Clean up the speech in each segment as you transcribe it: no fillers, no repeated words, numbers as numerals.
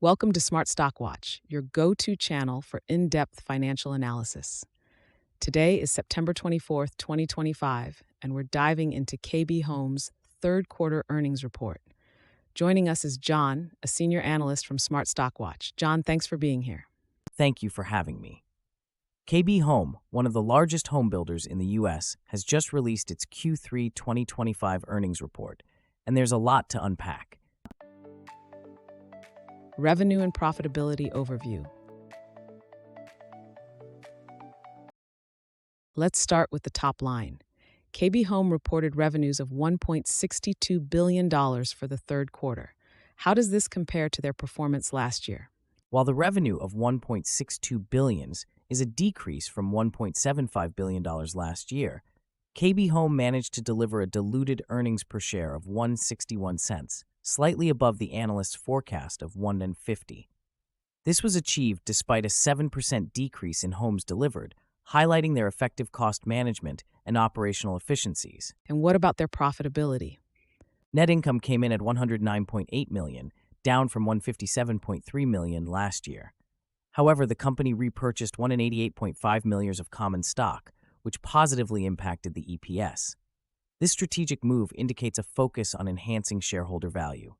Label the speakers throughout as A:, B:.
A: Welcome to Smart Stock Watch, your go-to channel for in-depth financial analysis. Today is September 24th, 2025, and we're diving into KB Home's third quarter earnings report. Joining us is John, a senior analyst from Smart Stock Watch. John, thanks for being here.
B: Thank you for having me. KB Home, one of the largest home builders in the U.S., has just released its Q3 2025 earnings report, and there's a lot to unpack.
A: Revenue and profitability overview. Let's start with the top line. KB Home reported revenues of $1.62 billion for the third quarter. How does this compare to their performance last year?
B: While the revenue of $1.62 billion is a decrease from $1.75 billion last year, KB Home managed to deliver a diluted earnings per share of $1.61, slightly above the analyst's forecast of $1.50. This was achieved despite a 7% decrease in homes delivered, highlighting their effective cost management and operational efficiencies.
A: And what about their profitability?
B: Net income came in at $109.8 million, down from $157.3 million last year. However, the company repurchased $188.5 million of common stock, which positively impacted the EPS. This strategic move indicates a focus on enhancing shareholder value.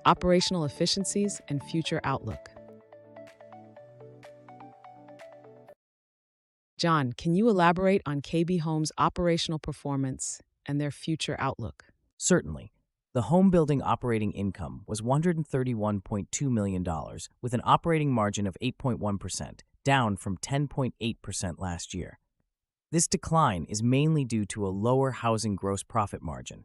A: Operational efficiencies and future outlook. John, can you elaborate on KB Home's operational performance and their future outlook?
B: Certainly. The home building operating income was $131.2 million, with an operating margin of 8.1%, down from 10.8% last year. This decline is mainly due to a lower housing gross profit margin.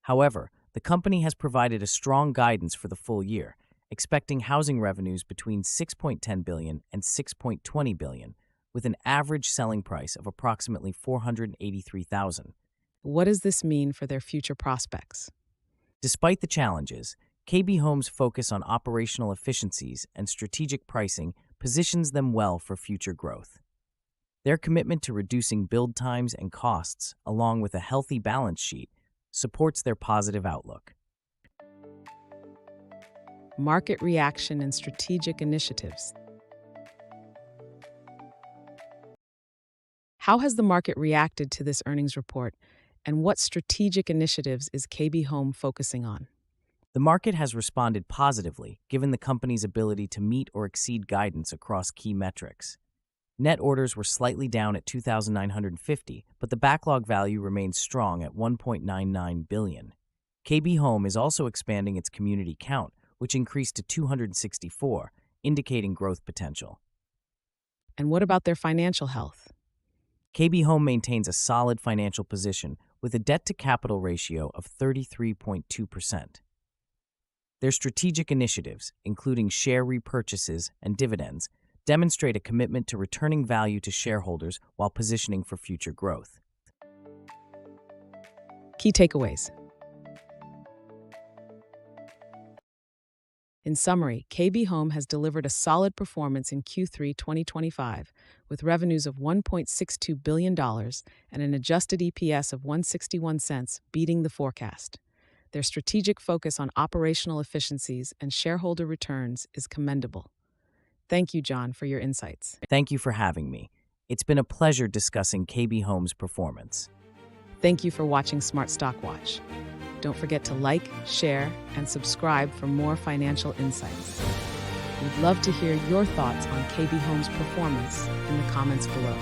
B: However, the company has provided a strong guidance for the full year, expecting housing revenues between $6.10 billion and $6.20 billion, with an average selling price of approximately $483,000.
A: What does this mean for their future prospects?
B: Despite the challenges, KB Home's focus on operational efficiencies and strategic pricing positions them well for future growth. Their commitment to reducing build times and costs, along with a healthy balance sheet, supports their positive outlook.
A: Market reaction and strategic initiatives. How has the market reacted to this earnings report, and what strategic initiatives is KB Home focusing on?
B: The market has responded positively, given the company's ability to meet or exceed guidance across key metrics. Net orders were slightly down at 2,950, but the backlog value remains strong at $1.99 billion. KB Home is also expanding its community count, which increased to 264, indicating growth potential.
A: And what about their financial health?
B: KB Home maintains a solid financial position with a debt-to-capital ratio of 33.2%. Their strategic initiatives, including share repurchases and dividends, demonstrate a commitment to returning value to shareholders while positioning for future growth.
A: Key takeaways. In summary, KB Home has delivered a solid performance in Q3 2025, with revenues of $1.62 billion and an adjusted EPS of $1.61, beating the forecast. Their strategic focus on operational efficiencies and shareholder returns is commendable. Thank you, John, for your insights.
B: Thank you for having me. It's been a pleasure discussing KB Home's performance.
A: Thank you for watching Smart Stock Watch. Don't forget to like, share, and subscribe for more financial insights. We'd love to hear your thoughts on KB Home's performance in the comments below.